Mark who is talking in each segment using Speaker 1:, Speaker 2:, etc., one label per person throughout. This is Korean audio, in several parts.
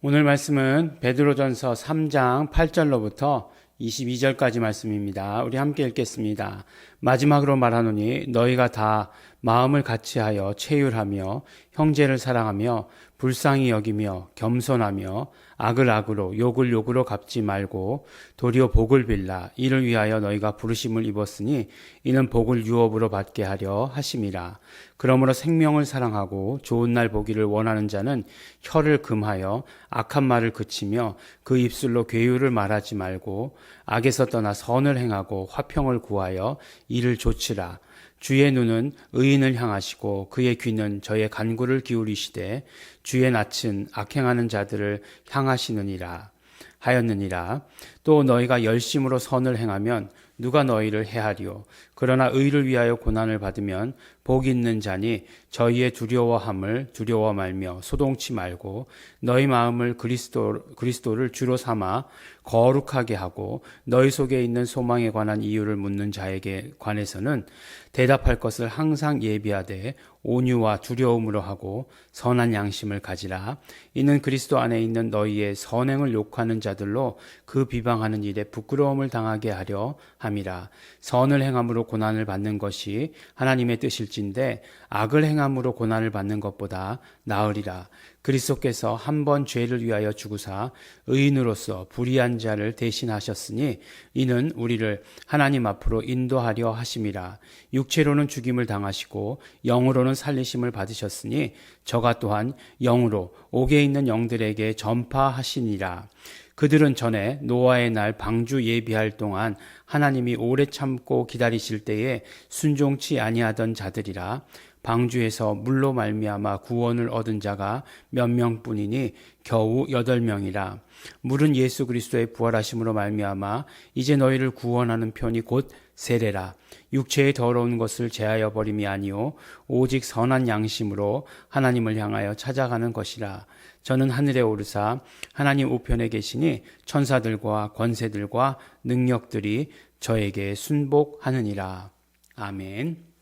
Speaker 1: 오늘 말씀은 베드로전서 3장 8절로부터 22절까지 말씀입니다. 우리 함께 읽겠습니다. 마지막으로 말하노니 너희가 다 마음을 같이하여 체휼하며 형제를 사랑하며 불쌍히 여기며 겸손하며 악을 악으로 욕을 욕으로 갚지 말고 도리어 복을 빌라. 이를 위하여 너희가 부르심을 입었으니 이는 복을 유업으로 받게 하려 하심이라. 그러므로 생명을 사랑하고 좋은 날 보기를 원하는 자는 혀를 금하여 악한 말을 그치며 그 입술로 괴유를 말하지 말고 악에서 떠나 선을 행하고 화평을 구하여 이를 조치라. 주의 눈은 의인을 향하시고 그의 귀는 저의 간구를 기울이시되 주의 낯은 악행하는 자들을 향하시느니라 하였느니라. 또 너희가 열심으로 선을 행하면 누가 너희를 해하리요. 그러나 의를 위하여 고난을 받으면 복 있는 자니 저희의 두려워함을 두려워 말며 소동치 말고 너희 마음을 그리스도를 주로 삼아 거룩하게 하고 너희 속에 있는 소망에 관한 이유를 묻는 자에게 관해서는 대답할 것을 항상 예비하되 온유와 두려움으로 하고 선한 양심을 가지라. 이는 그리스도 안에 있는 너희의 선행을 욕하는 자들로 그 비방하는 일에 부끄러움을 당하게 하려 함이라. 선을 행함으로 고난을 받는 것이 하나님의 뜻일진데 악을 행함으로 고난을 받는 것보다 나으리라. 그리스도께서 한 번 죄를 위하여 죽으사 의인으로서 불의한 자를 대신하셨으니 이는 우리를 하나님 앞으로 인도하려 하심이라. 육체로는 죽임을 당하시고 영으로는 살리심을 받으셨으니 저가 또한 영으로 옥에 있는 영들에게 전파하시니라. 그들은 전에 노아의 날 방주 예비할 동안 하나님이 오래 참고 기다리실 때에 순종치 아니하던 자들이라. 방주에서 물로 말미암아 구원을 얻은 자가 몇 명뿐이니 겨우 8명이라. 물은 예수 그리스도의 부활하심으로 말미암아 이제 너희를 구원하는 편이 곧 세례라. 육체의 더러운 것을 제하여 버림이 아니요 오직 선한 양심으로 하나님을 향하여 찾아가는 것이라. 저는 하늘에 오르사 하나님 우편에 계시니 천사들과 권세들과 능력들이 저에게 순복하느니라. 아멘.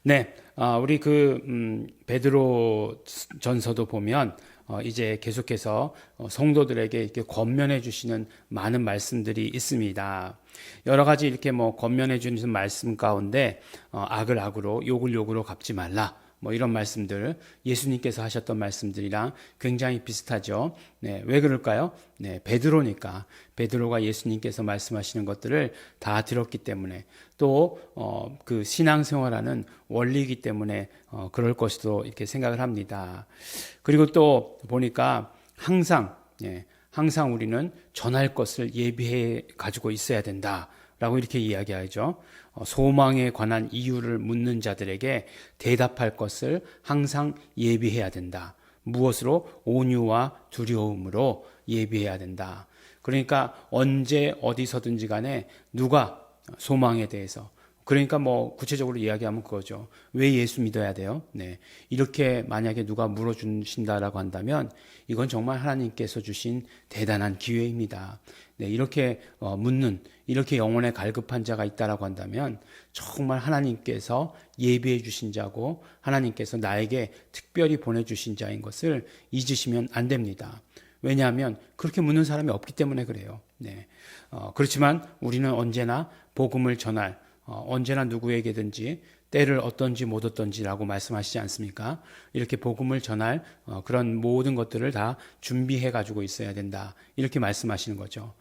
Speaker 1: 네, 우리 베드로 전서도 보면 이제 계속해서 성도들에게 이렇게 권면해 주시는 많은 말씀들이 있습니다. 여러 가지 이렇게 권면해 주시는 말씀 가운데 악을 악으로 욕을 욕으로 갚지 말라. 이런 말씀들, 예수님께서 하셨던 말씀들이랑 굉장히 비슷하죠. 네, 왜 그럴까요? 네, 베드로가 예수님께서 말씀하시는 것들을 다 들었기 때문에 또 그 신앙생활하는 원리이기 때문에 그럴 것으로 이렇게 생각을 합니다. 그리고 또 보니까 항상 우리는 전할 것을 예비해 가지고 있어야 된다라고 이렇게 이야기하죠. 소망에 관한 이유를 묻는 자들에게 대답할 것을 항상 예비해야 된다. 무엇으로? 온유와 두려움으로 예비해야 된다. 그러니까 언제 어디서든지 간에 누가 소망에 대해서, 그러니까 구체적으로 이야기하면 그거죠. 왜 예수 믿어야 돼요? 네. 이렇게 만약에 누가 물어주신다라고 한다면 이건 정말 하나님께서 주신 대단한 기회입니다. 네. 이렇게 묻는, 이렇게 영혼에 갈급한 자가 있다라고 한다면 정말 하나님께서 예비해 주신 자고 하나님께서 나에게 특별히 보내주신 자인 것을 잊으시면 안 됩니다. 왜냐하면 그렇게 묻는 사람이 없기 때문에 그래요. 네. 그렇지만 우리는 언제나 복음을 전할, 언제나 누구에게든지 때를 어떤지 못 어떤지라고 말씀하시지 않습니까? 이렇게 복음을 전할 그런 모든 것들을 다 준비해 가지고 있어야 된다. 이렇게 말씀하시는 거죠.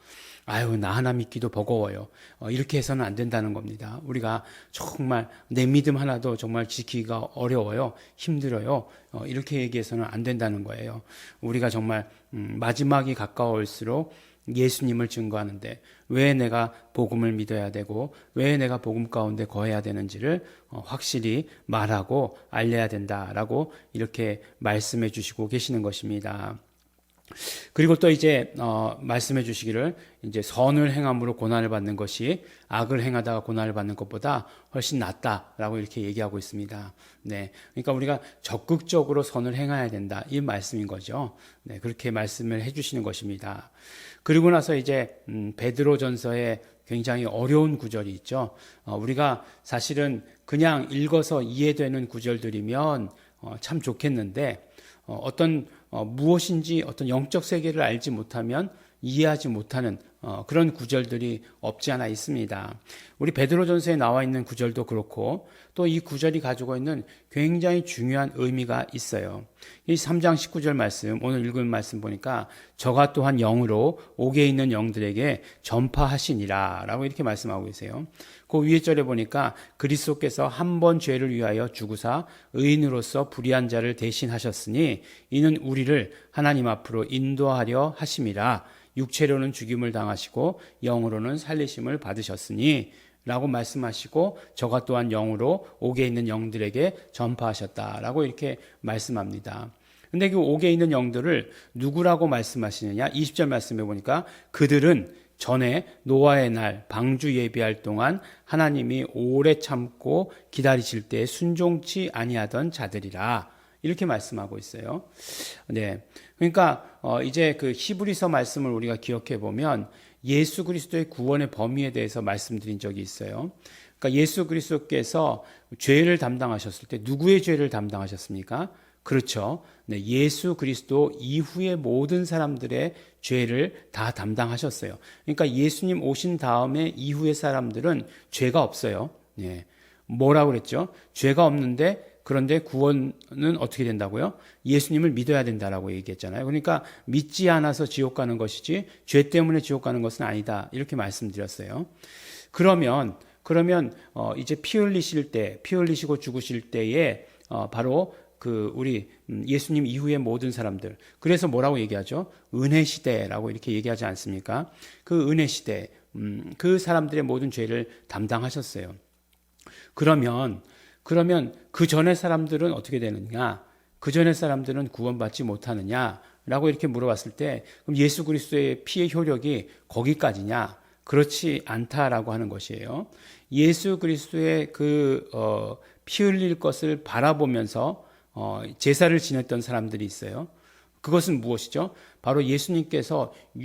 Speaker 1: 아유, 나 하나 믿기도 버거워요. 이렇게 해서는 안 된다는 겁니다. 우리가 정말 내 믿음 하나도 정말 지키기가 어려워요. 힘들어요. 이렇게 얘기해서는 안 된다는 거예요. 우리가 정말 마지막이 가까울수록 예수님을 증거하는데 왜 내가 복음을 믿어야 되고 왜 내가 복음 가운데 거해야 되는지를 확실히 말하고 알려야 된다라고 이렇게 말씀해 주시고 계시는 것입니다. 그리고 또 이제 말씀해 주시기를 이제 선을 행함으로 고난을 받는 것이 악을 행하다가 고난을 받는 것보다 훨씬 낫다라고 이렇게 얘기하고 있습니다. 네, 그러니까 우리가 적극적으로 선을 행해야 된다 이 말씀인 거죠. 네, 그렇게 말씀을 해주시는 것입니다. 그리고 나서 이제 베드로전서에 굉장히 어려운 구절이 있죠. 우리가 사실은 그냥 읽어서 이해되는 구절들이면 참 좋겠는데 어떤 무엇인지 어떤 영적 세계를 알지 못하면 이해하지 못하는 그런 구절들이 없지 않아 있습니다. 우리 베드로전서에 나와 있는 구절도 그렇고 또 이 구절이 가지고 있는 굉장히 중요한 의미가 있어요. 이 3장 19절 말씀, 오늘 읽은 말씀 보니까 저가 또한 영으로 옥에 있는 영들에게 전파하시니라 라고 이렇게 말씀하고 계세요. 그 위에 절에 보니까 그리스도께서 한 번 죄를 위하여 죽으사 의인으로서 불의한 자를 대신하셨으니 이는 우리를 하나님 앞으로 인도하려 하심이라. 육체로는 죽임을 당하시고 영으로는 살리심을 받으셨으니 라고 말씀하시고 저가 또한 영으로 옥에 있는 영들에게 전파하셨다라고 이렇게 말씀합니다. 근데 그 옥에 있는 영들을 누구라고 말씀하시느냐? 20절 말씀해 보니까 그들은 전에 노아의 날 방주 예비할 동안 하나님이 오래 참고 기다리실 때 순종치 아니하던 자들이라. 이렇게 말씀하고 있어요. 네. 그러니까 이제 그 히브리서 말씀을 우리가 기억해 보면 예수 그리스도의 구원의 범위에 대해서 말씀드린 적이 있어요. 그러니까 예수 그리스도께서 죄를 담당하셨을 때 누구의 죄를 담당하셨습니까? 그렇죠. 네, 예수 그리스도 이후의 모든 사람들의 죄를 다 담당하셨어요. 그러니까 예수님 오신 다음에 이후의 사람들은 죄가 없어요. 네. 뭐라고 그랬죠? 죄가 없는데 그런데 구원은 어떻게 된다고요? 예수님을 믿어야 된다라고 얘기했잖아요. 그러니까 믿지 않아서 지옥 가는 것이지 죄 때문에 지옥 가는 것은 아니다. 이렇게 말씀드렸어요. 그러면 이제 피 흘리시고 죽으실 때에 바로 그 우리 예수님 이후의 모든 사람들. 그래서 뭐라고 얘기하죠? 은혜 시대라고 이렇게 얘기하지 않습니까? 그 은혜 시대, 그 사람들의 모든 죄를 담당하셨어요. 그러면 그 전의 사람들은 어떻게 되느냐? 그 전의 사람들은 구원받지 못하느냐라고 이렇게 물어봤을 때 그럼 예수 그리스도의 피의 효력이 거기까지냐? 그렇지 않다라고 하는 것이에요. 예수 그리스도의 피 흘릴 것을 바라보면서 제사를 지냈던 사람들이 있어요. 그것은 무엇이죠? 바로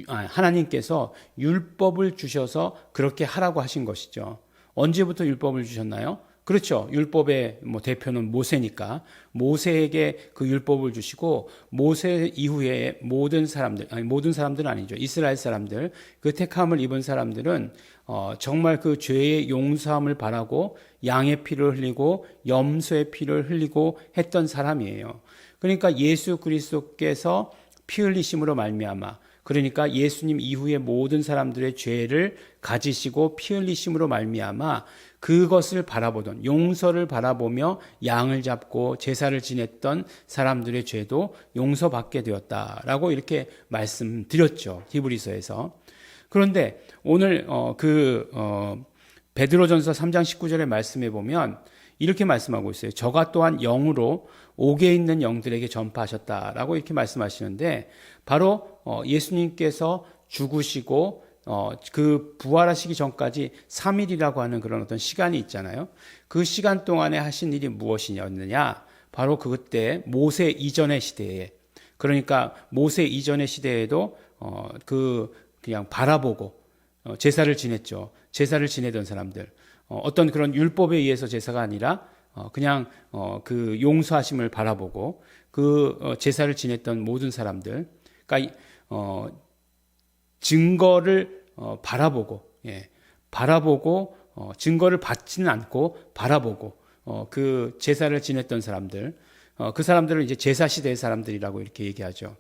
Speaker 1: 하나님께서 율법을 주셔서 그렇게 하라고 하신 것이죠. 언제부터 율법을 주셨나요? 그렇죠. 율법의 대표는 모세니까 모세에게 그 율법을 주시고 모세 이후에 모든 사람들은 아니죠. 이스라엘 사람들, 그 택함을 입은 사람들은 정말 그 죄의 용서함을 바라고 양의 피를 흘리고 염소의 피를 흘리고 했던 사람이에요. 그러니까 예수 그리스도께서 피 흘리심으로 말미암아, 그러니까 예수님 이후의 모든 사람들의 죄를 가지시고 피 흘리심으로 말미암아 그것을 바라보던, 용서를 바라보며 양을 잡고 제사를 지냈던 사람들의 죄도 용서받게 되었다라고 이렇게 말씀드렸죠. 히브리서에서. 그런데 오늘 베드로전서 3장 19절의 말씀에 보면 이렇게 말씀하고 있어요. 저가 또한 영으로 옥에 있는 영들에게 전파하셨다라고 이렇게 말씀하시는데 바로 예수님께서 죽으시고 그 부활하시기 전까지 3일이라고 하는 그런 어떤 시간이 있잖아요. 그 시간 동안에 하신 일이 무엇이었느냐? 바로 그때 모세 이전의 시대에, 그러니까 모세 이전의 시대에도 그냥 바라보고 제사를 지냈죠. 제사를 지내던 사람들, 어떤 그런 율법에 의해서 제사가 아니라 그냥 그 용서하심을 바라보고 그 제사를 지냈던 모든 사람들, 그러니까 증거를 바라보고, 증거를 받지는 않고 바라보고 그 제사를 지냈던 사람들, 그 사람들을 이제 제사 시대의 사람들이라고 이렇게 얘기하죠.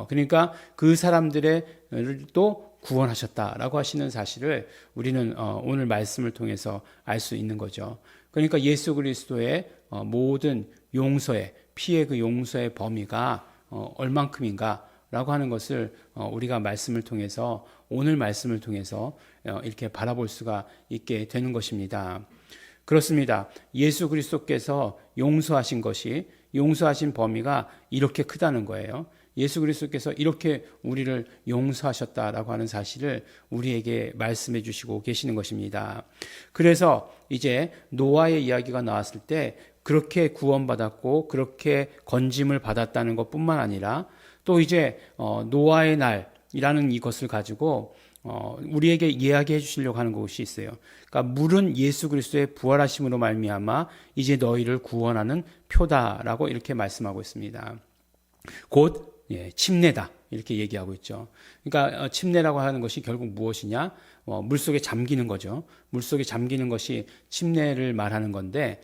Speaker 1: 그러니까 그 사람들을 또 구원하셨다라고 하시는 사실을 우리는 오늘 말씀을 통해서 알 수 있는 거죠. 그러니까 예수 그리스도의 모든 용서의 피의 그 용서의 범위가 얼만큼인가라고 하는 것을 우리가 말씀을 통해서, 오늘 말씀을 통해서 이렇게 바라볼 수가 있게 되는 것입니다. 그렇습니다. 예수 그리스도께서 용서하신 범위가 이렇게 크다는 거예요. 예수 그리스도께서 이렇게 우리를 용서하셨다라고 하는 사실을 우리에게 말씀해 주시고 계시는 것입니다. 그래서 이제 노아의 이야기가 나왔을 때 그렇게 구원받았고 그렇게 건짐을 받았다는 것뿐만 아니라 또 이제 노아의 날이라는 이것을 가지고 우리에게 이야기해 주시려고 하는 것이 있어요. 그러니까 물은 예수 그리스도의 부활하심으로 말미암아 이제 너희를 구원하는 표다라고 이렇게 말씀하고 있습니다. 곧 침례다 이렇게 얘기하고 있죠. 그러니까 침례라고 하는 것이 결국 무엇이냐? 물속에 잠기는 거죠. 물속에 잠기는 것이 침례를 말하는 건데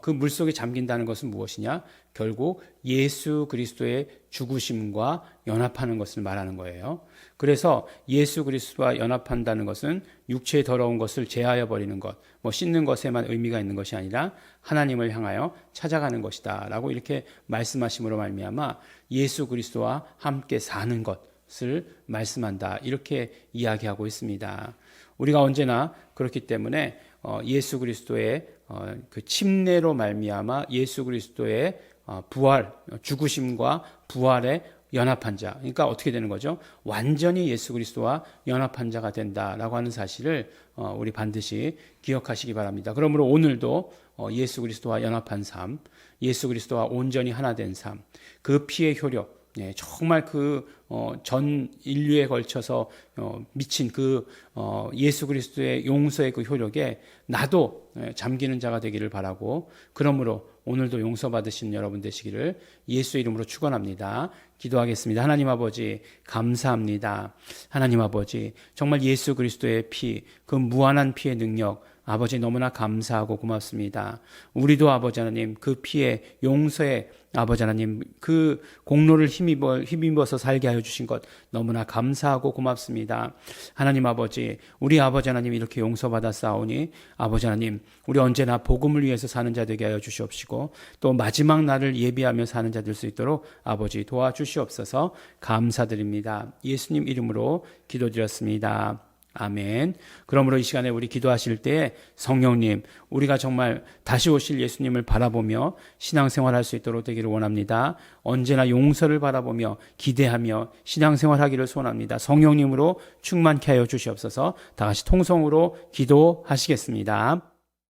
Speaker 1: 그 물속에 잠긴다는 것은 무엇이냐? 결국 예수 그리스도의 죽으심과 연합하는 것을 말하는 거예요. 그래서 예수 그리스도와 연합한다는 것은 육체의 더러운 것을 제하여 버리는 것, 씻는 것에만 의미가 있는 것이 아니라 하나님을 향하여 찾아가는 것이다 라고 이렇게 말씀하심으로 말미암아 예수 그리스도와 함께 사는 것을 말씀한다 이렇게 이야기하고 있습니다. 우리가 언제나 그렇기 때문에 예수 그리스도의 그 침례로 말미암아 예수 그리스도의 부활, 죽으심과 부활에 연합한 자. 그러니까 어떻게 되는 거죠? 완전히 예수 그리스도와 연합한 자가 된다라고 하는 사실을 우리 반드시 기억하시기 바랍니다. 그러므로 오늘도 예수 그리스도와 연합한 삶, 예수 그리스도와 온전히 하나 된 삶, 그 피의 효력, 정말 전 인류에 걸쳐서 미친 예수 그리스도의 용서의 그 효력에 나도 잠기는 자가 되기를 바라고, 그러므로 오늘도 용서받으신 여러분 되시기를 예수 이름으로 축원합니다. 기도하겠습니다. 하나님 아버지 감사합니다. 하나님 아버지 정말 예수 그리스도의 피, 그 무한한 피의 능력 아버지 너무나 감사하고 고맙습니다. 우리도 아버지 하나님 그 피의 용서의 아버지 하나님 그 공로를 힘입어서 살게 하여 주신 것 너무나 감사하고 고맙습니다. 하나님 아버지 우리 아버지 하나님 이렇게 용서받아 싸우니 아버지 하나님 우리 언제나 복음을 위해서 사는 자 되게 하여 주시옵시고 또 마지막 날을 예비하며 사는 자 될 수 있도록 아버지 도와주시옵소서. 감사드립니다. 예수님 이름으로 기도드렸습니다. 아멘. 그러므로 이 시간에 우리 기도하실 때 성령님, 우리가 정말 다시 오실 예수님을 바라보며 신앙생활할 수 있도록 되기를 원합니다. 언제나 용서를 바라보며 기대하며 신앙생활하기를 소원합니다. 성령님으로 충만케 하여 주시옵소서. 다 같이 통성으로 기도하시겠습니다.